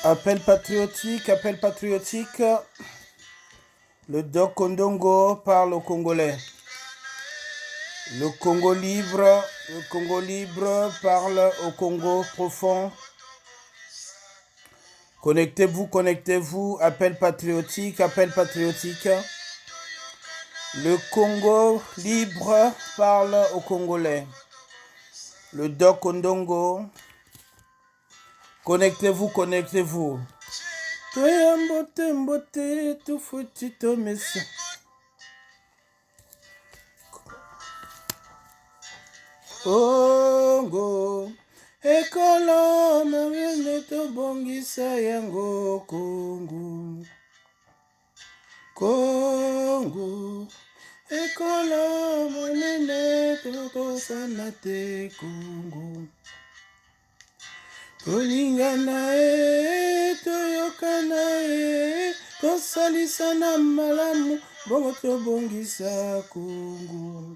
Appel patriotique, appel patriotique. Le Doc Ondongo parle au Congolais. Le Congo libre parle au Congo profond. Connectez-vous, connectez-vous. Appel patriotique, appel patriotique. Le Congo libre parle au Congolais. Le Doc Ondongo. Connectez-vous, connectez-vous. Toya mbote mbote tufuti tomesa. Congo ekolo mawene tobongisa yango Congo. Congo ekolo monene totosana te Congo. Tolingana toyokana tosalisana malamu bongo tobongisa Congo.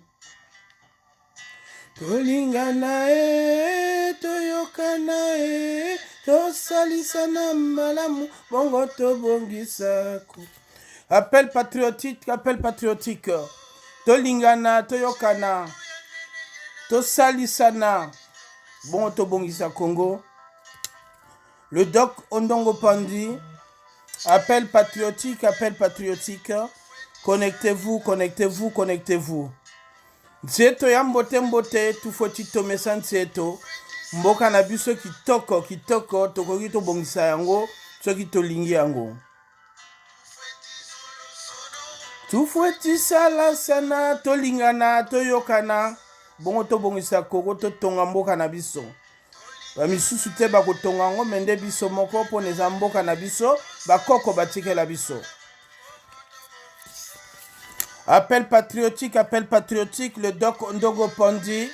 Tolingana toyokana tosalisana malamu bongo tobongisa Congo. Appel patriotique, appel patriotique. Tolingana toyokana tosalisana bongo tobongisa Congo. Le Doc Ondongo Pandi, appel patriotique, appel patriotique. Connectez-vous, connectez-vous, connectez-vous. Nzeto ya mbote mbote tufoti tomesa nzeto. Mboka na biso kitoko tokoki tobongisa yango soki tolingi yango. Tufoti sala sana tolingana toyokana bongo tobongisa Congo totonga mboka na biso. Bamisusu te bakotonga yango mende biso moko po neza mboka na biso bakoko batikela biso. Appel patriotique, le Doc Ondongo Pandi.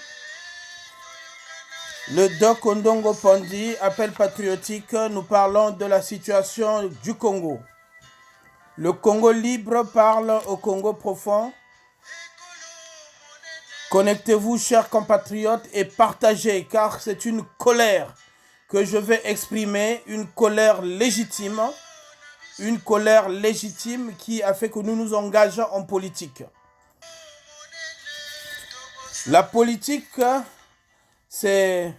Le Doc Ondongo Pandi, appel patriotique, nous parlons de la situation du Congo. Le Congo libre parle au Congo profond. Connectez-vous, chers compatriotes, et partagez, car c'est une colère que je vais exprimer, une colère légitime qui a fait que nous nous engageons en politique. La politique, c'est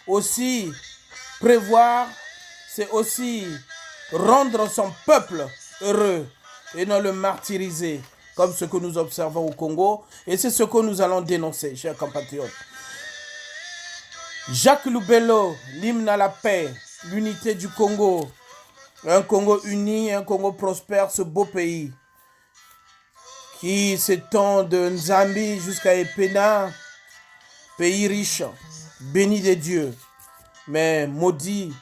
aussi prévoir, c'est aussi rendre son peuple heureux et non le martyriser, comme ce que nous observons au Congo, et c'est ce que nous allons dénoncer, chers compatriotes. Jacques Lubelo, l'hymne à la paix, l'unité du Congo, un Congo uni, un Congo prospère, ce beau pays qui s'étend de Nzambi jusqu'à Epena, pays riche, béni des dieux, mais maudit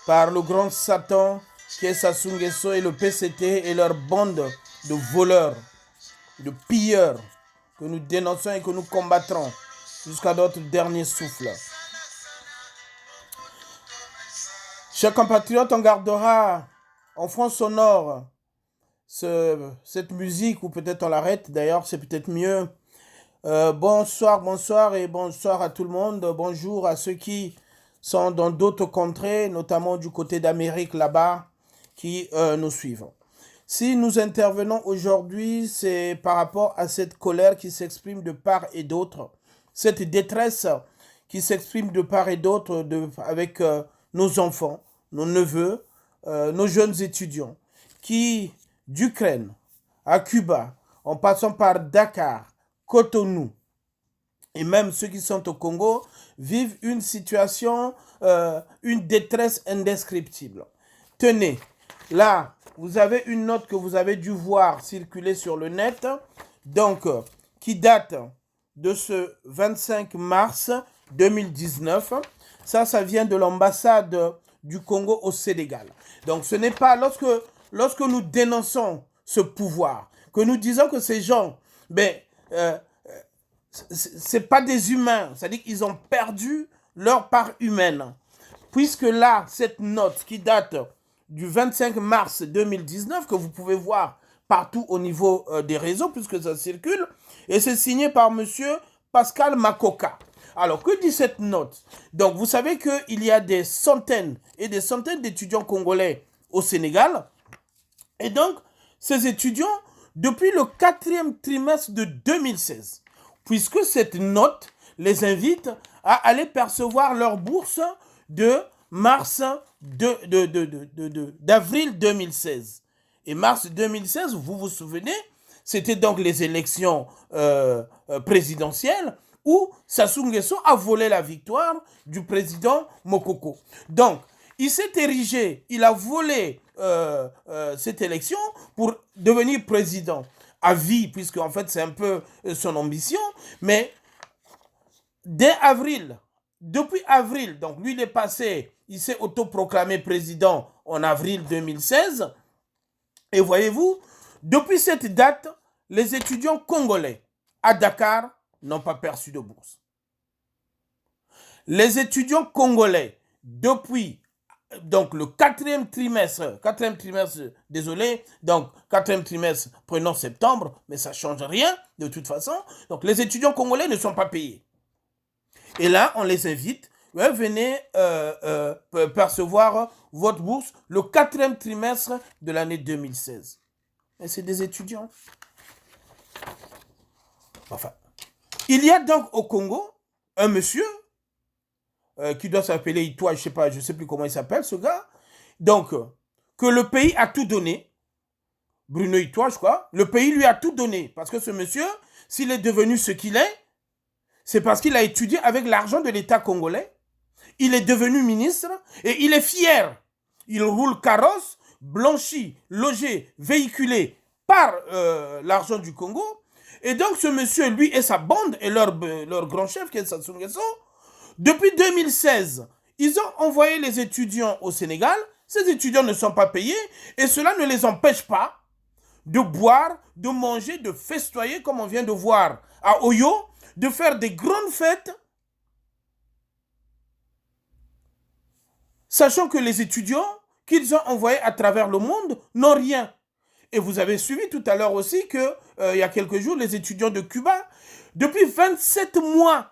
par le grand Satan qui est Sassou Nguesso et le PCT et leur bande de voleurs, de pilleurs que nous dénonçons et que nous combattrons jusqu'à notre dernier souffle. Chers compatriotes, on gardera en fond sonore cette musique, ou peut-être on l'arrête, d'ailleurs c'est peut-être mieux. Bonsoir et bonsoir à tout le monde. Bonjour à ceux qui sont dans d'autres contrées, notamment du côté d'Amérique là-bas, qui nous suivent. Si nous intervenons aujourd'hui, c'est par rapport à cette colère qui s'exprime de part et d'autre, cette détresse qui s'exprime de part et d'autre avec nos enfants, nos neveux, nos jeunes étudiants, qui, d'Ukraine à Cuba, en passant par Dakar, Cotonou, et même ceux qui sont au Congo, vivent une situation, une détresse indescriptible. Tenez, là, vous avez une note que vous avez dû voir circuler sur le net, donc, qui date de ce 25 mars 2019. Ça vient de l'ambassade du Congo au Sénégal. Donc, ce n'est pas lorsque nous dénonçons ce pouvoir, que nous disons que ces gens, c'est pas des humains, c'est-à-dire qu'ils ont perdu leur part humaine. Puisque là, cette note qui date du 25 mars 2019, que vous pouvez voir partout au niveau des réseaux, puisque ça circule, et c'est signé par monsieur Pascal Makoka. Alors, que dit cette note? Donc, vous savez qu'il y a des centaines et des centaines d'étudiants congolais au Sénégal. Et donc, ces étudiants, depuis le 4e trimestre de 2016, puisque cette note les invite à aller percevoir leur bourse de d'avril 2016. Et mars 2016, vous vous souvenez, c'était donc les élections présidentielles où Sassou Nguesso a volé la victoire du président Mokoko. Donc, il s'est érigé, il a volé cette élection pour devenir président à vie, puisque en fait c'est un peu son ambition, mais dès avril, depuis avril, donc lui il est passé, il s'est autoproclamé président en avril 2016, et voyez-vous, depuis cette date, les étudiants congolais à Dakar n'ont pas perçu de bourse. Les étudiants congolais, depuis donc le quatrième trimestre, désolé, donc quatrième trimestre, prenons septembre, mais ça ne change rien de toute façon. Donc les étudiants congolais ne sont pas payés. Et là, on les invite, venez percevoir votre bourse le quatrième trimestre de l'année 2016. Et c'est des étudiants. Enfin, il y a donc au Congo un monsieur qui doit s'appeler Itoa, je ne sais plus comment il s'appelle ce gars. Donc, que le pays a tout donné. Bruno Itoa, je crois. Le pays lui a tout donné. Parce que ce monsieur, s'il est devenu ce qu'il est, c'est parce qu'il a étudié avec l'argent de l'État congolais. Il est devenu ministre et il est fier. Il roule carrosse, blanchi, logé, véhiculé par l'argent du Congo. Et donc ce monsieur, lui et sa bande et leur grand chef, qui est Sassou Nguesso, depuis 2016, ils ont envoyé les étudiants au Sénégal. Ces étudiants ne sont pas payés et cela ne les empêche pas de boire, de manger, de festoyer, comme on vient de voir à Oyo, de faire des grandes fêtes, sachant que les étudiants qu'ils ont envoyés à travers le monde n'ont rien. Et vous avez suivi tout à l'heure aussi que il y a quelques jours, les étudiants de Cuba, depuis 27 mois,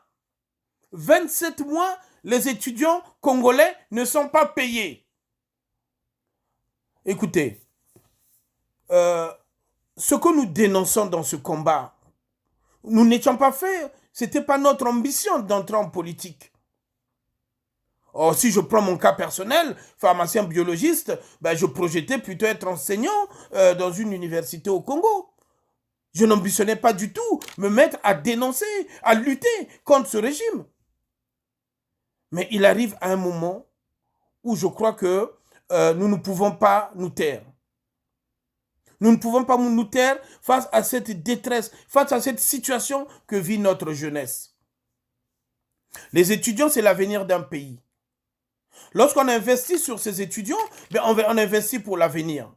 les étudiants congolais ne sont pas payés. Écoutez, ce que nous dénonçons dans ce combat, nous n'étions pas faits, ce n'était pas notre ambition d'entrer en politique. Or, si je prends mon cas personnel, pharmacien biologiste, ben, je projetais plutôt être enseignant dans une université au Congo. Je n'ambitionnais pas du tout me mettre à dénoncer, à lutter contre ce régime. Mais il arrive à un moment où je crois que nous ne pouvons pas nous taire. Nous ne pouvons pas nous taire face à cette détresse, face à cette situation que vit notre jeunesse. Les étudiants, c'est l'avenir d'un pays. Lorsqu'on investit sur ces étudiants, ben on investit pour l'avenir.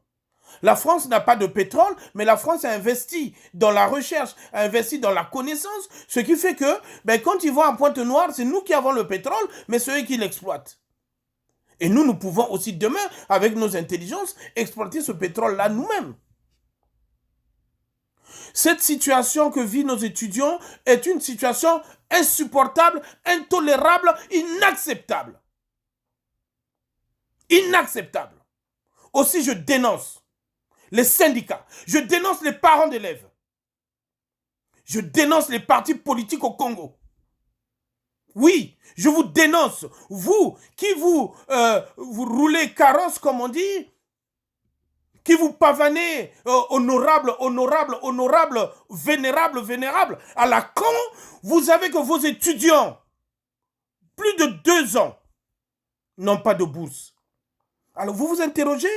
La France n'a pas de pétrole, mais la France a investi dans la recherche, a investi dans la connaissance, ce qui fait que ben, quand ils vont en Pointe-Noire, c'est nous qui avons le pétrole, mais c'est eux qui l'exploitent. Et nous pouvons aussi demain, avec nos intelligences, exploiter ce pétrole-là nous-mêmes. Cette situation que vivent nos étudiants est une situation insupportable, intolérable, inacceptable. Inacceptable. Aussi, je dénonce les syndicats, je dénonce les parents d'élèves, je dénonce les partis politiques au Congo. Oui, je vous dénonce, vous qui vous roulez carrosse, comme on dit, qui vous pavanez honorable, vénérable, à la con, vous savez que vos étudiants, plus de 2 ans, n'ont pas de bourse. Alors vous vous interrogez,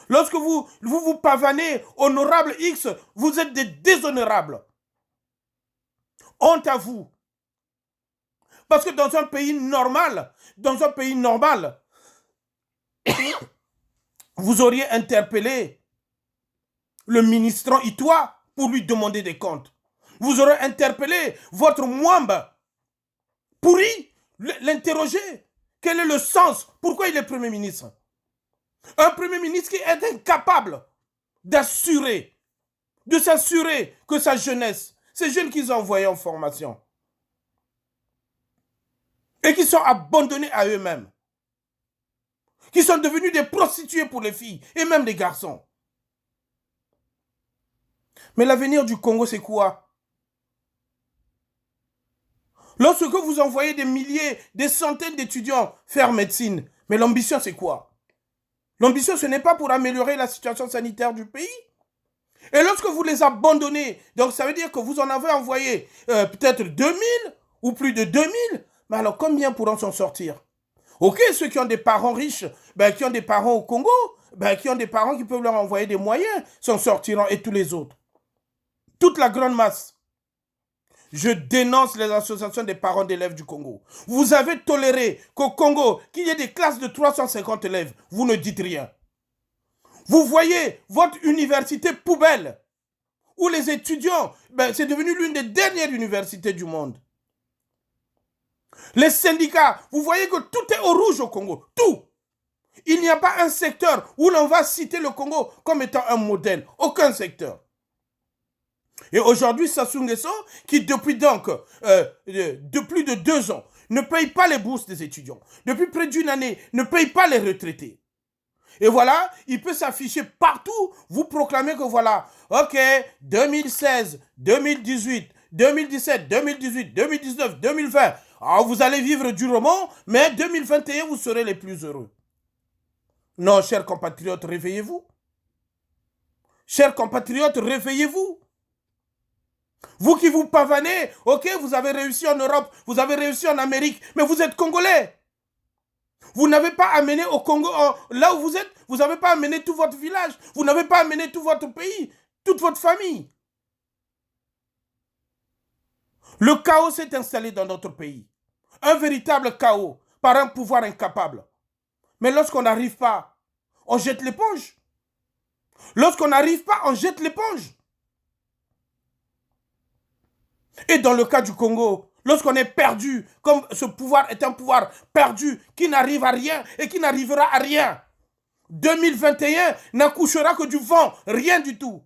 lorsque vous pavanez honorable X, vous êtes des déshonorables. Honte à vous. Parce que dans un pays normal, vous auriez interpellé le ministre Itoa pour lui demander des comptes. Vous aurez interpellé votre Mwamba pour l'interroger. Quel est le sens? Pourquoi il est Premier ministre? Un Premier ministre qui est incapable de s'assurer que sa jeunesse, ces jeunes qu'ils ont envoyés en formation, et qui sont abandonnés à eux-mêmes, qui sont devenus des prostituées pour les filles et même les garçons. Mais l'avenir du Congo, c'est quoi? Lorsque vous envoyez des milliers, des centaines d'étudiants faire médecine, mais l'ambition, c'est quoi? L'ambition, ce n'est pas pour améliorer la situation sanitaire du pays. Et lorsque vous les abandonnez, donc ça veut dire que vous en avez envoyé peut-être 2000 ou plus de 2000, mais alors combien pourront s'en sortir? Ok, ceux qui ont des parents riches, ben, qui ont des parents au Congo, ben, qui ont des parents qui peuvent leur envoyer des moyens, s'en sortiront, et tous les autres. Toute la grande masse. Je dénonce les associations des parents d'élèves du Congo. Vous avez toléré qu'au Congo, qu'il y ait des classes de 350 élèves, vous ne dites rien. Vous voyez votre université poubelle, où les étudiants, ben, c'est devenu l'une des dernières universités du monde. Les syndicats, vous voyez que tout est au rouge au Congo, tout. Il n'y a pas un secteur où l'on va citer le Congo comme étant un modèle, aucun secteur. Et aujourd'hui, Sassou Nguesso, qui depuis donc, de plus de 2 ans, ne paye pas les bourses des étudiants, depuis près d'une année, ne paye pas les retraités. Et voilà, il peut s'afficher partout, vous proclamer que voilà, ok, 2016, 2018, 2017, 2018, 2019, 2020, alors vous allez vivre durement, mais 2021, vous serez les plus heureux. Non, chers compatriotes, réveillez-vous. Chers compatriotes, réveillez-vous. Vous qui vous pavanez, ok, vous avez réussi en Europe, vous avez réussi en Amérique, mais vous êtes Congolais. Vous n'avez pas amené au Congo, là où vous êtes, vous n'avez pas amené tout votre village, vous n'avez pas amené tout votre pays, toute votre famille. Le chaos s'est installé dans notre pays. Un véritable chaos par un pouvoir incapable. Mais lorsqu'on n'arrive pas, on jette l'éponge. Lorsqu'on n'arrive pas, on jette l'éponge. Et dans le cas du Congo, lorsqu'on est perdu, comme ce pouvoir est un pouvoir perdu, qui n'arrive à rien et qui n'arrivera à rien, 2021 n'accouchera que du vent, rien du tout.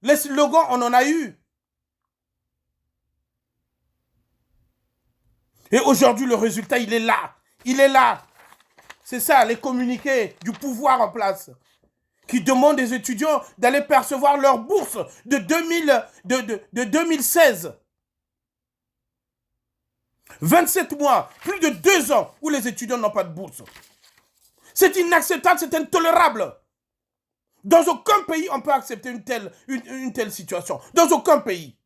Les slogans, on en a eu. Et aujourd'hui, le résultat, il est là. Il est là. C'est ça, les communiqués du pouvoir en place, qui demandent aux étudiants d'aller percevoir leur bourse de 2016. 27 mois, plus de 2 ans où les étudiants n'ont pas de bourse. C'est inacceptable, c'est intolérable. Dans aucun pays, on peut accepter une telle situation. Dans aucun pays.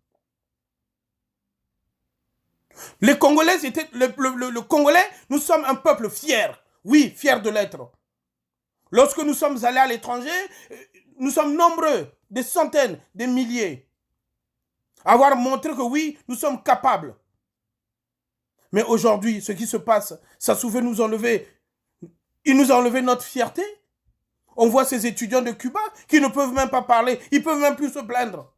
Les Congolais, le Congolais, nous sommes un peuple fier. Oui, fier de l'être. Lorsque nous sommes allés à l'étranger, nous sommes nombreux, des centaines, des milliers, à avoir montré que oui, nous sommes capables. Mais aujourd'hui, ce qui se passe, ça veut nous enlever. Il nous a enlevé notre fierté. On voit ces étudiants de Cuba qui ne peuvent même pas parler, ils ne peuvent même plus se plaindre.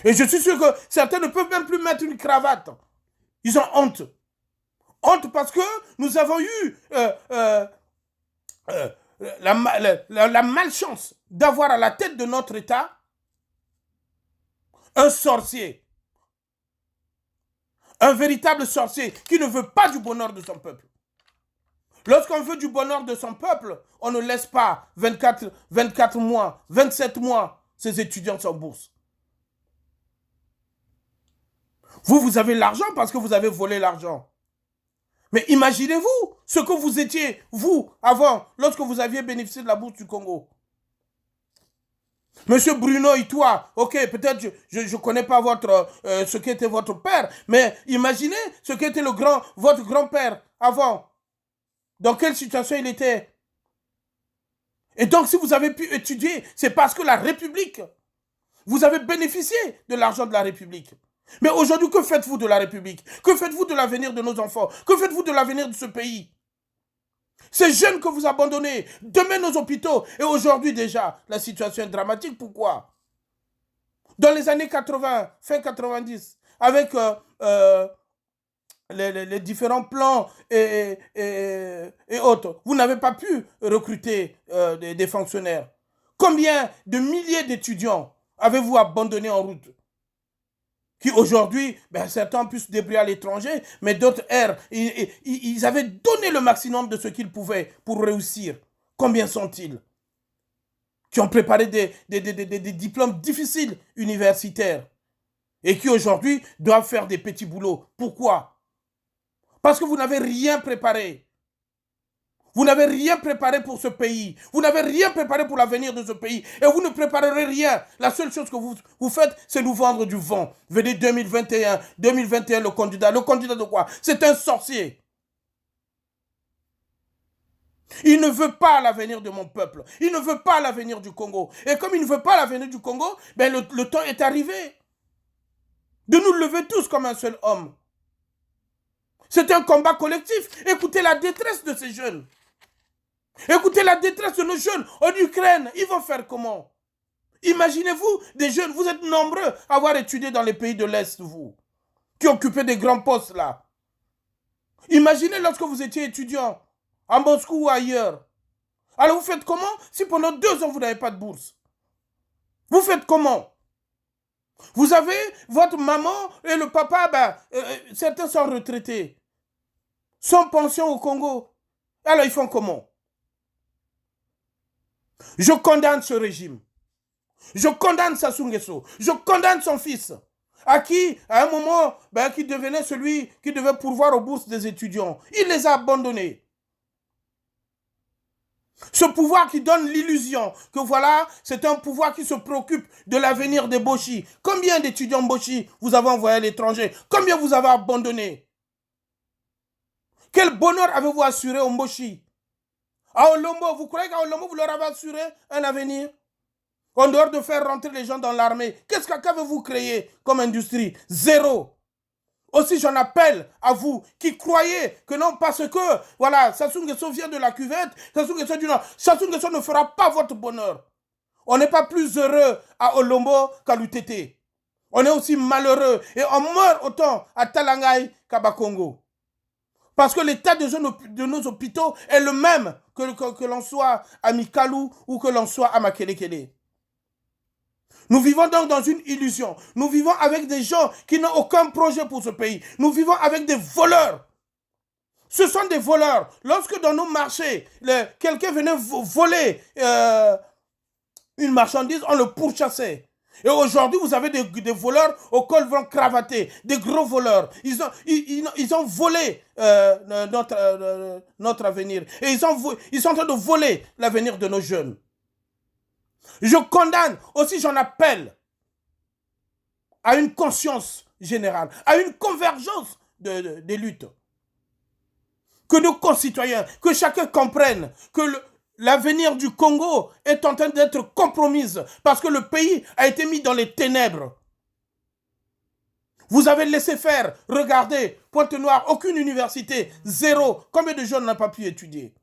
Et je suis sûr que certains ne peuvent même plus mettre une cravate. Ils ont honte. Honte parce que nous avons eu la malchance d'avoir à la tête de notre État un sorcier. Un véritable sorcier qui ne veut pas du bonheur de son peuple. Lorsqu'on veut du bonheur de son peuple, on ne laisse pas 24 mois, 27 mois, ces étudiants sans bourse. Vous avez l'argent parce que vous avez volé l'argent. Mais imaginez-vous ce que vous étiez, vous, avant, lorsque vous aviez bénéficié de la bourse du Congo. Monsieur Bruno et toi, ok, peut-être je ne connais pas ce qu'était votre père, mais imaginez ce qu'était votre grand-père avant. Dans quelle situation il était? Et donc, si vous avez pu étudier, c'est parce que la République, vous avez bénéficié de l'argent de la République. Mais aujourd'hui, que faites-vous de la République? Que faites-vous de l'avenir de nos enfants? Que faites-vous de l'avenir de ce pays? Ces jeunes que vous abandonnez, demain nos hôpitaux. Et aujourd'hui déjà, la situation est dramatique. Pourquoi? Dans les années 80, fin 90, avec les différents plans et autres, vous n'avez pas pu recruter des fonctionnaires. Combien de milliers d'étudiants avez-vous abandonné en route? qui aujourd'hui, ben, certains puissent se débrouiller à l'étranger, mais d'autres errent. Ils avaient donné le maximum de ce qu'ils pouvaient pour réussir. Combien sont-ils qui ont préparé des diplômes difficiles universitaires et qui aujourd'hui doivent faire des petits boulots? Pourquoi? Parce que vous n'avez rien préparé. Vous n'avez rien préparé pour ce pays. Vous n'avez rien préparé pour l'avenir de ce pays. Et vous ne préparerez rien. La seule chose que vous faites, c'est nous vendre du vent. Venez 2021, le candidat. Le candidat de quoi? C'est un sorcier. Il ne veut pas l'avenir de mon peuple. Il ne veut pas l'avenir du Congo. Et comme il ne veut pas l'avenir du Congo, ben le temps est arrivé de nous lever tous comme un seul homme. C'est un combat collectif. Écoutez la détresse de ces jeunes. Écoutez la détresse de nos jeunes en Ukraine. Ils vont faire comment? Imaginez-vous des jeunes, vous êtes nombreux à avoir étudié dans les pays de l'Est, vous, qui occupaient des grands postes là. Imaginez lorsque vous étiez étudiant à Moscou ou ailleurs. Alors vous faites comment si pendant 2 ans vous n'avez pas de bourse? Vous faites comment? Vous avez votre maman et le papa, certains sont retraités, sans pension au Congo. Alors ils font comment? Je condamne ce régime. Je condamne Sassou Nguesso. Je condamne son fils, à qui, à un moment, qui devenait celui qui devait pourvoir aux bourses des étudiants. Il les a abandonnés. Ce pouvoir qui donne l'illusion que voilà, c'est un pouvoir qui se préoccupe de l'avenir des Boshi. Combien d'étudiants Boshi vous avez envoyés à l'étranger? Combien vous avez abandonné? Quel bonheur avez-vous assuré aux Boshi? À Olombo, vous croyez qu'à Olombo, vous leur avez assuré un avenir? En dehors de faire rentrer les gens dans l'armée, qu'avez-vous créé comme industrie? Zéro. Aussi, j'en appelle à vous qui croyez que non, parce que, voilà, Sassou Nguesso vient de la cuvette, Sassou Nguesso du Nord. Sassou Nguesso ne fera pas votre bonheur. On n'est pas plus heureux à Olombo qu'à Lutete. On est aussi malheureux et on meurt autant à Talangaï qu'à Bakongo. Parce que l'état de nos hôpitaux est le même que l'on soit à Mikalou ou que l'on soit à Makelekele. Nous vivons donc dans une illusion. Nous vivons avec des gens qui n'ont aucun projet pour ce pays. Nous vivons avec des voleurs. Ce sont des voleurs. Lorsque dans nos marchés, quelqu'un venait voler une marchandise, on le pourchassait. Et aujourd'hui, vous avez des voleurs au col blanc cravaté, des gros voleurs. Ils ont volé notre avenir. Et ils sont en train de voler l'avenir de nos jeunes. Je condamne, aussi j'en appelle à une conscience générale, à une convergence des luttes. Que nos concitoyens, que chacun comprenne que l'avenir du Congo est en train d'être compromise parce que le pays a été mis dans les ténèbres. Vous avez laissé faire, regardez, Pointe-Noire, aucune université, zéro. Combien de jeunes n'ont pas pu étudier?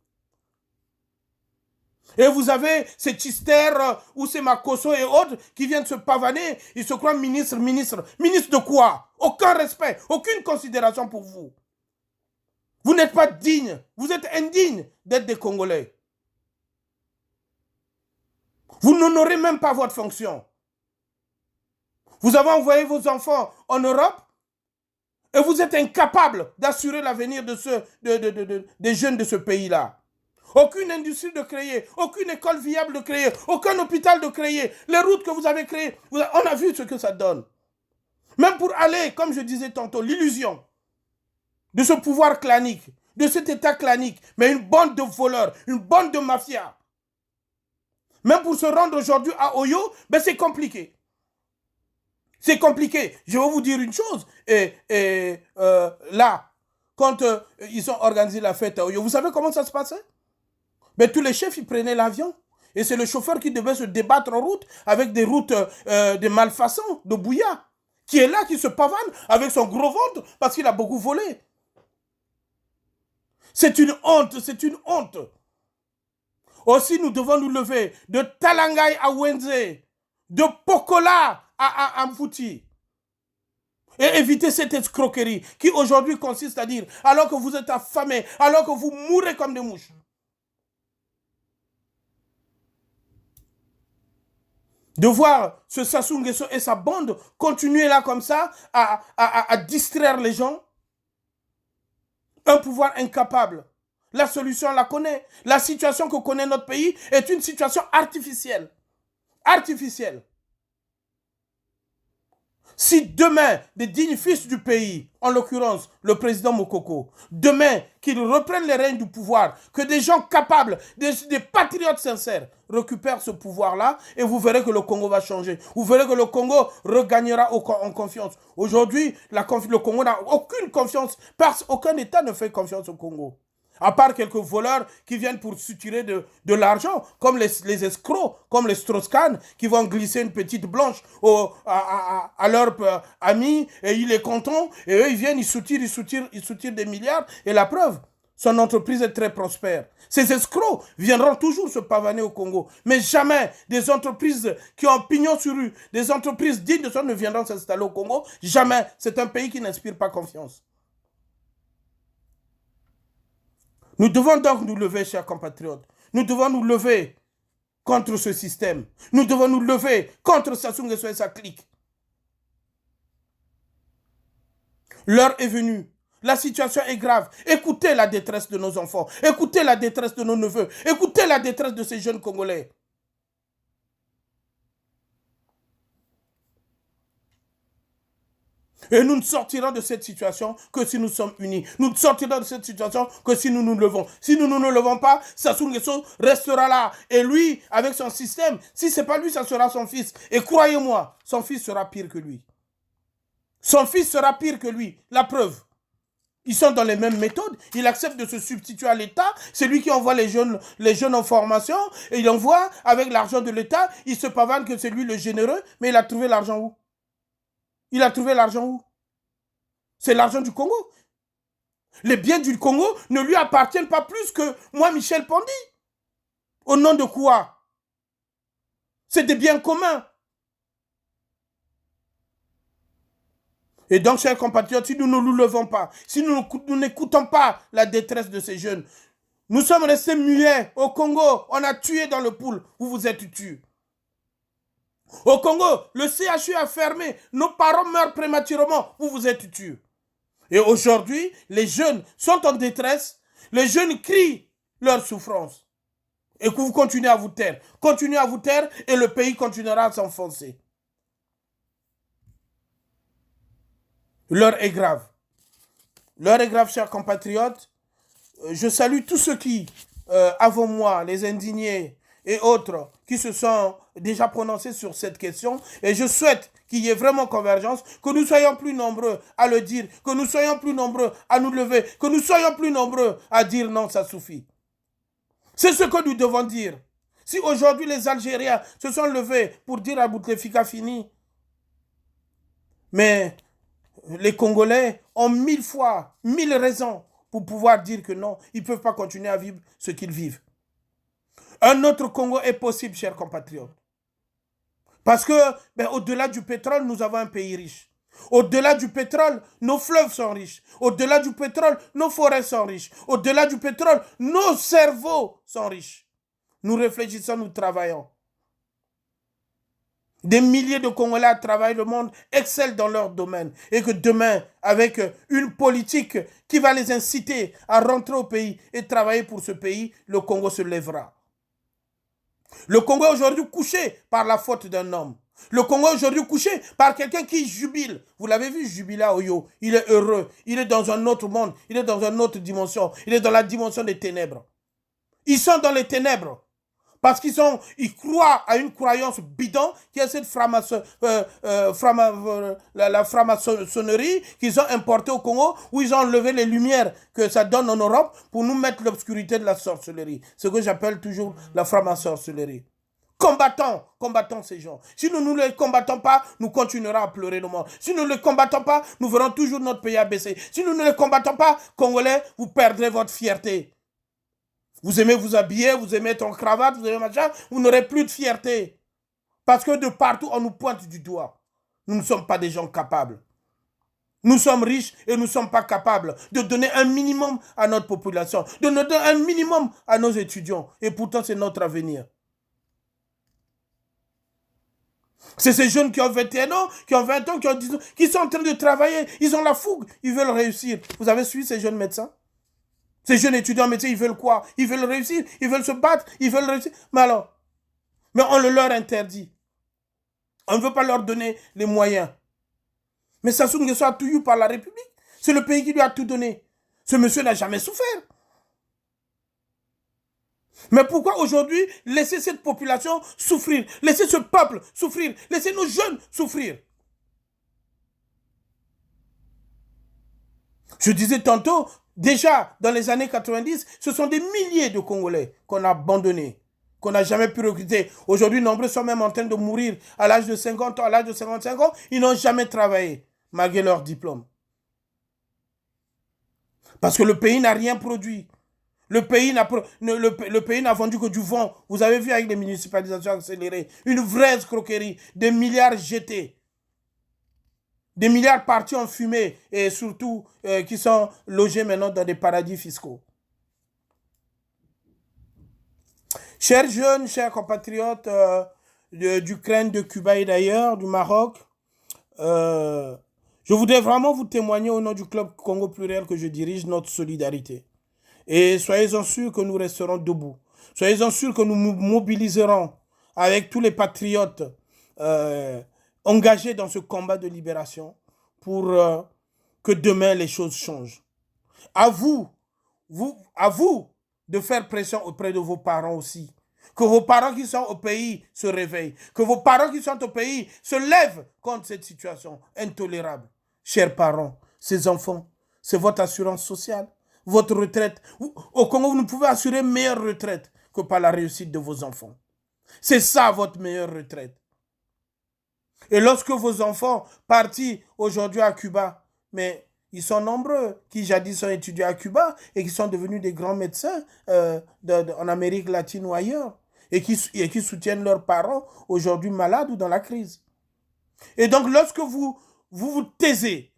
Et vous avez ces Tchistères ou ces Makosso et autres qui viennent se pavaner, ils se croient ministres. Ministres de quoi? Aucun respect, aucune considération pour vous. Vous n'êtes pas dignes, vous êtes indignes d'être des Congolais. Vous n'honorez même pas votre fonction. Vous avez envoyé vos enfants en Europe et vous êtes incapables d'assurer l'avenir des jeunes de ce pays-là. Aucune industrie de créer, aucune école viable de créer, aucun hôpital de créer. Les routes que vous avez créées, on a vu ce que ça donne. Même pour aller, comme je disais tantôt, l'illusion de ce pouvoir clanique, de cet état clanique, mais une bande de voleurs, une bande de mafias. Même pour se rendre aujourd'hui à Oyo, c'est compliqué. C'est compliqué. Je vais vous dire une chose. Là, quand ils ont organisé la fête à Oyo, vous savez comment ça se passait? Tous les chefs, ils prenaient l'avion. Et c'est le chauffeur qui devait se débattre en route avec des routes de malfaçons, de bouillard, qui est là, qui se pavane avec son gros ventre parce qu'il a beaucoup volé. C'est une honte, c'est une honte. Aussi, nous devons nous lever de Talangaï à Wenze, de Pokola à Mfouti. Et éviter cette escroquerie qui aujourd'hui consiste à dire, alors que vous êtes affamés, alors que vous mourrez comme des mouches. De voir ce Sassou Nguesso et sa bande continuer là comme ça à distraire les gens. Un pouvoir incapable. La solution, on la connaît. La situation que connaît notre pays est une situation artificielle. Artificielle. Si demain, des dignes fils du pays, en l'occurrence le président Mokoko, demain qu'ils reprennent les rênes du pouvoir, que des gens capables, des patriotes sincères récupèrent ce pouvoir-là, et vous verrez que le Congo va changer. Vous verrez que le Congo regagnera en confiance. Aujourd'hui, le Congo n'a aucune confiance, parce qu'aucun État ne fait confiance au Congo. À part quelques voleurs qui viennent pour suturer de l'argent, comme les escrocs, comme les Strauss-Kahn, qui vont glisser une petite blanche à leur ami, et il est content, et eux, ils viennent, ils soutirent des milliards, et la preuve, son entreprise est très prospère. Ces escrocs viendront toujours se pavaner au Congo, mais jamais des entreprises qui ont pignon sur rue, des entreprises dignes de soi ne viendront s'installer au Congo, jamais. C'est un pays qui n'inspire pas confiance. Nous devons donc nous lever, chers compatriotes. Nous devons nous lever contre ce système. Nous devons nous lever contre Sassou Nguesso et sa clique. L'heure est venue. La situation est grave. Écoutez la détresse de nos enfants. Écoutez la détresse de nos neveux. Écoutez la détresse de ces jeunes Congolais. Et nous ne sortirons de cette situation que si nous sommes unis. Nous ne sortirons de cette situation que si nous nous levons. Si nous ne nous levons pas, Sassou Nguesso restera là. Et lui, avec son système, si ce n'est pas lui, ça sera son fils. Et croyez-moi, son fils sera pire que lui. Son fils sera pire que lui. La preuve. Ils sont dans les mêmes méthodes. Il accepte de se substituer à l'État. C'est lui qui envoie les jeunes en formation. Et il envoie, avec l'argent de l'État, il se pavane que c'est lui le généreux. Mais il a trouvé l'argent où? Il a trouvé l'argent où? C'est l'argent du Congo. Les biens du Congo ne lui appartiennent pas plus que moi, Michel Pondy. Au nom de quoi? C'est des biens communs. Et donc, chers compatriotes, si nous ne nous levons pas, si nous n'écoutons pas la détresse de ces jeunes, nous sommes restés muets. Au Congo, on a tué dans le pool. Vous vous êtes tués. Au Congo, le CHU a fermé. Nos parents meurent prématurément. Vous vous êtes tués. Et aujourd'hui, les jeunes sont en détresse. Les jeunes crient leur souffrance. Et que vous continuez à vous taire. Continuez à vous taire et le pays continuera à s'enfoncer. L'heure est grave. L'heure est grave, chers compatriotes. Je salue tous ceux qui, avant moi, les indignés et autres, qui se sont déjà prononcés sur cette question. Et je souhaite qu'il y ait vraiment convergence, que nous soyons plus nombreux à le dire, que nous soyons plus nombreux à nous lever, que nous soyons plus nombreux à dire non, ça suffit. C'est ce que nous devons dire. Si aujourd'hui les Algériens se sont levés pour dire à Bouteflika fini, mais les Congolais ont 1000 fois, 1000 raisons pour pouvoir dire que non, ils ne peuvent pas continuer à vivre ce qu'ils vivent. Un autre Congo est possible, chers compatriotes. Parce que, au-delà du pétrole, nous avons un pays riche. Au-delà du pétrole, nos fleuves sont riches. Au-delà du pétrole, nos forêts sont riches. Au-delà du pétrole, nos cerveaux sont riches. Nous réfléchissons, nous travaillons. Des milliers de Congolais à travers le monde excellent dans leur domaine. Et que demain, avec une politique qui va les inciter à rentrer au pays et travailler pour ce pays, le Congo se lèvera. Le Congo est aujourd'hui couché par la faute d'un homme. Le Congo est aujourd'hui couché par quelqu'un qui jubile. Vous l'avez vu jubiler à Oyo. Il est heureux. Il est dans un autre monde. Il est dans une autre dimension. Il est dans la dimension des ténèbres. Ils sont dans les ténèbres. Parce ils croient à une croyance bidon qui est cette la franc-maçonnerie qu'ils ont importée au Congo, où ils ont enlevé les lumières que ça donne en Europe pour nous mettre l'obscurité de la sorcellerie. Ce que j'appelle toujours la franc-maçonnerie. Combattons ces gens. Si nous ne les combattons pas, nous continuerons à pleurer le monde. Si nous ne les combattons pas, nous verrons toujours notre pays abaisser. Si nous ne les combattons pas, Congolais, vous perdrez votre fierté. Vous aimez vous habiller, vous aimez être en cravate, vous aimez machin, vous n'aurez plus de fierté. Parce que de partout, on nous pointe du doigt. Nous ne sommes pas des gens capables. Nous sommes riches et nous ne sommes pas capables de donner un minimum à notre population, de donner un minimum à nos étudiants. Et pourtant, c'est notre avenir. C'est ces jeunes qui ont 21 ans, qui ont 20 ans, qui ont 10 ans, qui sont en train de travailler. Ils ont la fougue, ils veulent réussir. Vous avez suivi ces jeunes médecins? Ces jeunes étudiants en médecine, ils veulent quoi? Ils veulent réussir, ils veulent se battre, ils veulent réussir. Mais on le leur interdit. On ne veut pas leur donner les moyens. Mais Sassou Nguesso a tout eu par la République. C'est le pays qui lui a tout donné. Ce monsieur n'a jamais souffert. Mais pourquoi aujourd'hui laisser cette population souffrir? Laisser ce peuple souffrir? Laisser nos jeunes souffrir? Je disais tantôt, déjà dans les années 90, ce sont des milliers de Congolais qu'on a abandonnés, qu'on n'a jamais pu recruter. Aujourd'hui, nombreux sont même en train de mourir à l'âge de 50 ans, à l'âge de 55 ans. Ils n'ont jamais travaillé, malgré leur diplôme. Parce que le pays n'a rien produit. Le pays n'a vendu que du vent. Vous avez vu avec les municipalisations accélérées, une vraie escroquerie, des milliards jetés. Des milliards partis en fumée et surtout qui sont logés maintenant dans des paradis fiscaux. Chers jeunes, chers compatriotes d'Ukraine, de Cuba et d'ailleurs, du Maroc, je voudrais vraiment vous témoigner au nom du Club Congo Pluriel que je dirige notre solidarité. Et soyez-en sûrs que nous resterons debout. Soyez-en sûrs que nous nous mobiliserons avec tous les patriotes engagés dans ce combat de libération pour que demain les choses changent. À vous de faire pression auprès de vos parents aussi. Que vos parents qui sont au pays se réveillent. Que vos parents qui sont au pays se lèvent contre cette situation intolérable. Chers parents, ces enfants, c'est votre assurance sociale, votre retraite. Au Congo, vous ne pouvez assurer une meilleure retraite que par la réussite de vos enfants. C'est ça votre meilleure retraite. Et lorsque vos enfants partis aujourd'hui à Cuba, mais ils sont nombreux qui jadis ont étudié à Cuba et qui sont devenus des grands médecins en Amérique latine ou ailleurs et qui soutiennent leurs parents aujourd'hui malades ou dans la crise. Et donc lorsque vous taisez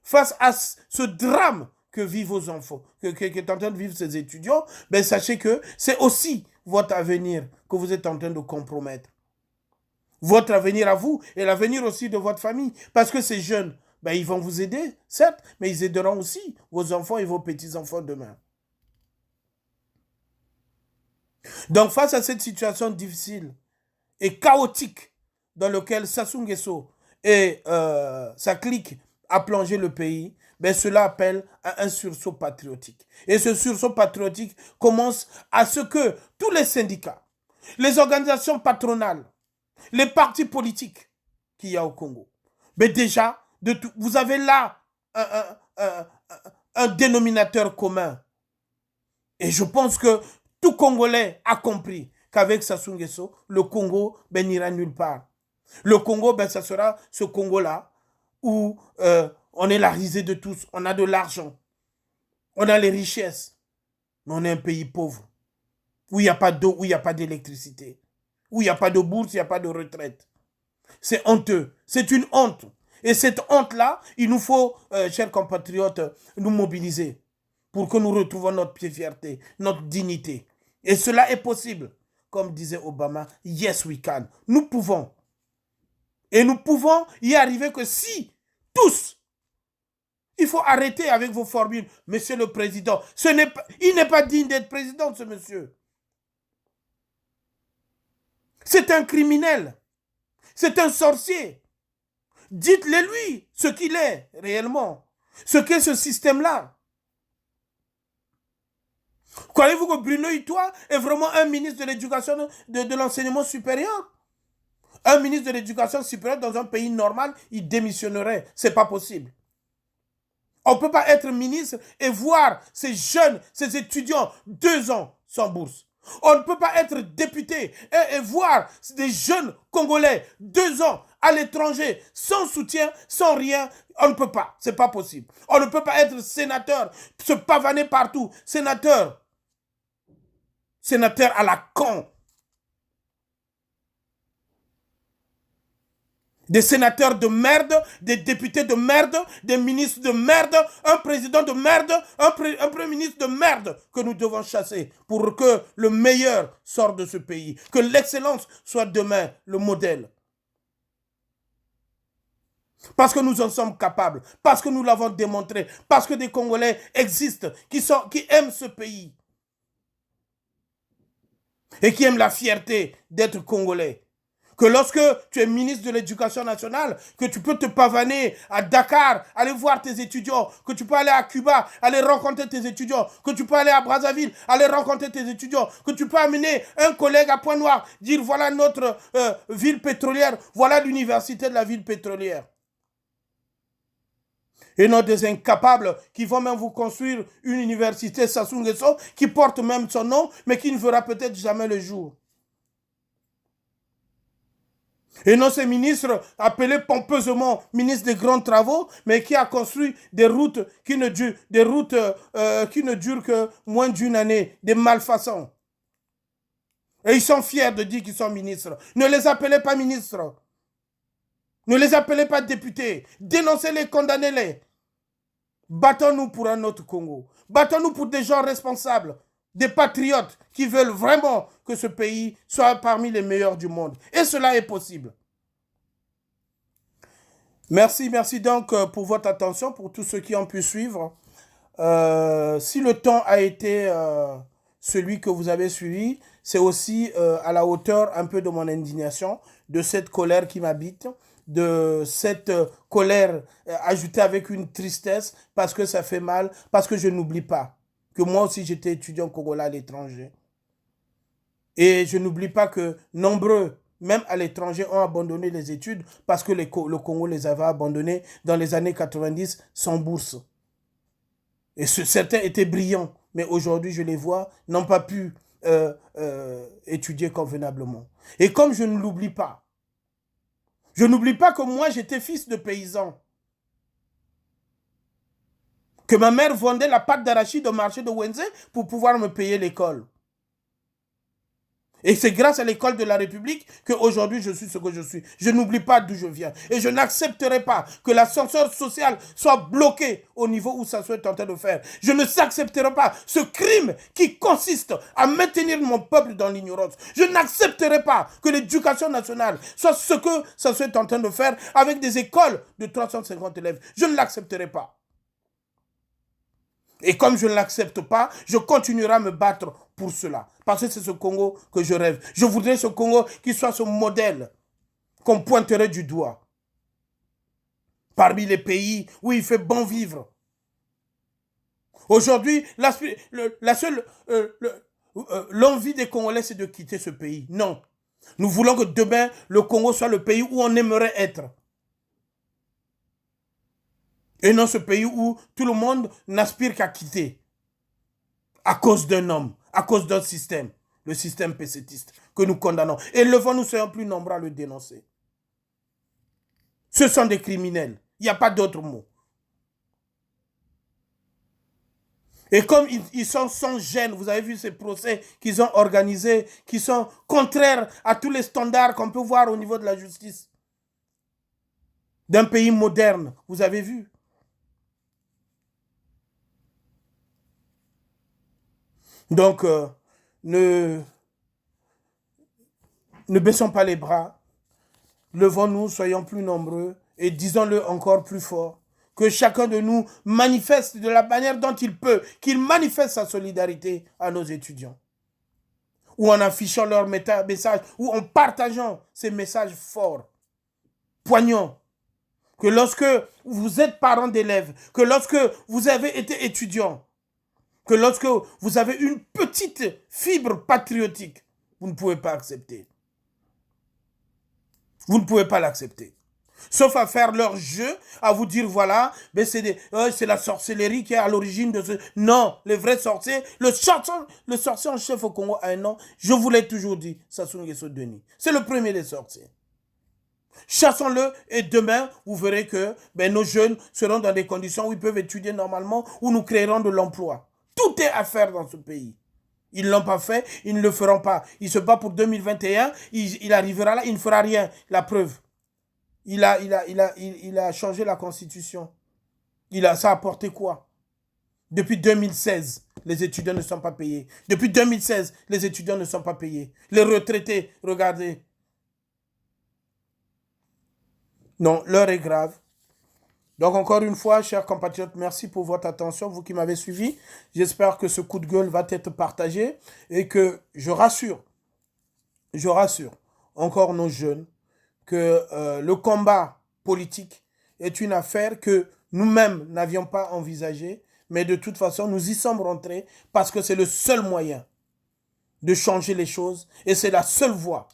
face à ce drame que vivent vos enfants, que est en train de vivre ces étudiants, ben sachez que c'est aussi votre avenir que vous êtes en train de compromettre. Votre avenir à vous et l'avenir aussi de votre famille. Parce que ces jeunes, ben, ils vont vous aider, certes, mais ils aideront aussi vos enfants et vos petits-enfants demain. Donc, face à cette situation difficile et chaotique dans laquelle Sassou Nguesso et sa clique a plongé le pays, ben, cela appelle à un sursaut patriotique. Et ce sursaut patriotique commence à ce que tous les syndicats, les organisations patronales, les partis politiques qu'il y a au Congo, mais déjà, vous avez là un dénominateur commun. Et je pense que tout Congolais a compris qu'avec Sassou Nguesso, le Congo n'ira nulle part. Le Congo, ça sera ce Congo-là où on est la risée de tous, on a de l'argent, on a les richesses, mais on est un pays pauvre, où il n'y a pas d'eau, où il n'y a pas d'électricité, où il n'y a pas de bourse, il n'y a pas de retraite. C'est honteux, c'est une honte. Et cette honte-là, il nous faut, chers compatriotes, nous mobiliser pour que nous retrouvions notre fierté, notre dignité. Et cela est possible. Comme disait Obama, yes we can. Nous pouvons. Et nous pouvons y arriver que si, tous, il faut arrêter avec vos formules. Monsieur le Président, il n'est pas digne d'être président, ce monsieur. C'est un criminel. C'est un sorcier. Dites-le lui ce qu'il est réellement. Ce qu'est ce système-là. Croyez-vous que Bruno Itoa est vraiment un ministre de l'éducation, de l'enseignement supérieur? Un ministre de l'éducation supérieure dans un pays normal, il démissionnerait. C'est pas possible. On ne peut pas être ministre et voir ces jeunes, ces étudiants, 2 ans sans bourse. On ne peut pas être député et voir des jeunes Congolais 2 ans à l'étranger sans soutien, sans rien. On ne peut pas. C'est pas possible. On ne peut pas être sénateur, se pavaner partout. Sénateur à la con. Des sénateurs de merde, des députés de merde, des ministres de merde, un président de merde, un premier ministre de merde que nous devons chasser pour que le meilleur sorte de ce pays, que l'excellence soit demain le modèle. Parce que nous en sommes capables, parce que nous l'avons démontré, parce que des Congolais existent, qui aiment ce pays et qui aiment la fierté d'être Congolais. Que lorsque tu es ministre de l'Éducation nationale, que tu peux te pavaner à Dakar, aller voir tes étudiants, que tu peux aller à Cuba, aller rencontrer tes étudiants, que tu peux aller à Brazzaville, aller rencontrer tes étudiants, que tu peux amener un collègue à Pointe-Noire, dire voilà notre ville pétrolière, voilà l'université de la ville pétrolière. Et non des incapables qui vont même vous construire une université Sassou Nguesso qui porte même son nom, mais qui ne verra peut-être jamais le jour. Et non ces ministres appelés pompeusement ministres des grands travaux, mais qui a construit des routes qui ne durent que moins d'une année, des malfaçons. Et ils sont fiers de dire qu'ils sont ministres. Ne les appelez pas ministres. Ne les appelez pas députés. Dénoncez-les, condamnez-les. Battons-nous pour un autre Congo. Battons-nous pour des gens responsables, des patriotes qui veulent vraiment que ce pays soit parmi les meilleurs du monde. Et cela est possible. Merci donc pour votre attention, pour tous ceux qui ont pu suivre. Si le temps a été celui que vous avez suivi, c'est aussi à la hauteur un peu de mon indignation, de cette colère qui m'habite, de cette colère ajoutée avec une tristesse parce que ça fait mal, parce que je n'oublie pas que moi aussi j'étais étudiant congolais à l'étranger. Et je n'oublie pas que nombreux, même à l'étranger, ont abandonné les études parce que le Congo les avait abandonnés dans les années 90 sans bourse. Et certains étaient brillants, mais aujourd'hui, je les vois, n'ont pas pu étudier convenablement. Et comme je ne l'oublie pas, je n'oublie pas que moi, j'étais fils de paysan. Que ma mère vendait la pâte d'arachide au marché de Wenze pour pouvoir me payer l'école. Et c'est grâce à l'école de la République qu'aujourd'hui je suis ce que je suis. Je n'oublie pas d'où je viens. Et je n'accepterai pas que l'ascenseur social soit bloqué au niveau où ça soit en train de faire. Je ne s'accepterai pas ce crime qui consiste à maintenir mon peuple dans l'ignorance. Je n'accepterai pas que l'éducation nationale soit ce que ça soit en train de faire avec des écoles de 350 élèves. Je ne l'accepterai pas. Et comme je ne l'accepte pas, je continuerai à me battre pour cela. Parce que c'est ce Congo que je rêve. Je voudrais ce Congo qui soit ce modèle qu'on pointerait du doigt. Parmi les pays où il fait bon vivre. Aujourd'hui, l'envie des Congolais, c'est de quitter ce pays. Non. Nous voulons que demain, le Congo soit le pays où on aimerait être. Et non ce pays où tout le monde n'aspire qu'à quitter. À cause d'un homme, à cause d'un système, le système pessétiste, que nous condamnons. Et nous soyons plus nombreux à le dénoncer. Ce sont des criminels. Il n'y a pas d'autre mot. Et comme ils sont sans gêne, vous avez vu ces procès qu'ils ont organisés, qui sont contraires à tous les standards qu'on peut voir au niveau de la justice. D'un pays moderne, vous avez vu. Donc, ne baissons pas les bras, levons-nous, soyons plus nombreux et disons-le encore plus fort. Que chacun de nous manifeste de la manière dont il peut, qu'il manifeste sa solidarité à nos étudiants. Ou en affichant leur message, ou en partageant ces messages forts, poignants. Que lorsque vous êtes parent d'élèves, que lorsque vous avez été étudiant, que lorsque vous avez une petite fibre patriotique, vous ne pouvez pas accepter. Vous ne pouvez pas l'accepter. Sauf à faire leur jeu, à vous dire, voilà, c'est la sorcellerie qui est à l'origine de ce... Non, les vrais sorciers, le sorcier en chef au Congo a un nom, je vous l'ai toujours dit, Sassou Nguesso Denis. C'est le premier des sorciers. Chassons-le et demain, vous verrez que nos jeunes seront dans des conditions où ils peuvent étudier normalement, où nous créerons de l'emploi. Tout est à faire dans ce pays. Ils ne l'ont pas fait, ils ne le feront pas. Il se bat pour 2021, il arrivera là, il ne fera rien. La preuve, il a changé la constitution. Ça a apporté quoi? Depuis 2016, les étudiants ne sont pas payés. Depuis 2016, les étudiants ne sont pas payés. Les retraités, regardez. Non, l'heure est grave. Donc encore une fois, chers compatriotes, merci pour votre attention, vous qui m'avez suivi. J'espère que ce coup de gueule va être partagé et que je rassure encore nos jeunes que le combat politique est une affaire que nous-mêmes n'avions pas envisagée, mais de toute façon, nous y sommes rentrés parce que c'est le seul moyen de changer les choses et c'est la seule voie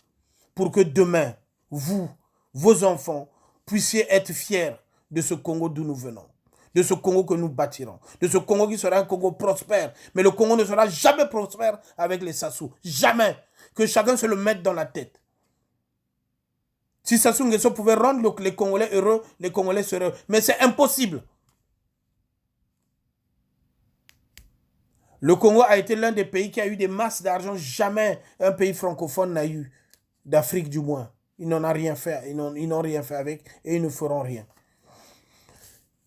pour que demain, vous, vos enfants, puissiez être fiers de ce Congo d'où nous venons, de ce Congo que nous bâtirons, de ce Congo qui sera un Congo prospère. Mais le Congo ne sera jamais prospère avec les Sassou. Jamais. Que chacun se le mette dans la tête. Si Sassou Nguesso pouvait rendre les Congolais heureux, les Congolais seraient heureux. Mais c'est impossible. Le Congo a été l'un des pays qui a eu des masses d'argent. Jamais un pays francophone n'a eu, d'Afrique du moins. Ils n'en ont rien fait. Ils n'ont rien fait avec et ils ne feront rien.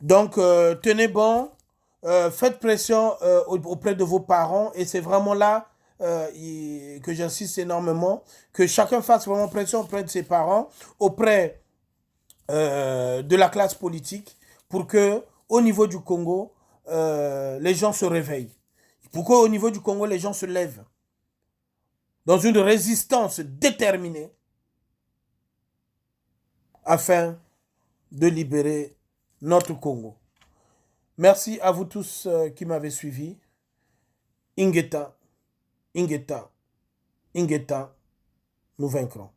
Donc, tenez bon. Faites pression auprès de vos parents. Et c'est vraiment là que j'insiste énormément. Que chacun fasse vraiment pression auprès de ses parents, auprès de la classe politique, pour que au niveau du Congo, les gens se réveillent. Pour qu'au niveau du Congo, les gens se lèvent dans une résistance déterminée afin de libérer notre Congo. Merci à vous tous qui m'avez suivi. Ingeta, Ingeta, Ingeta, nous vaincrons.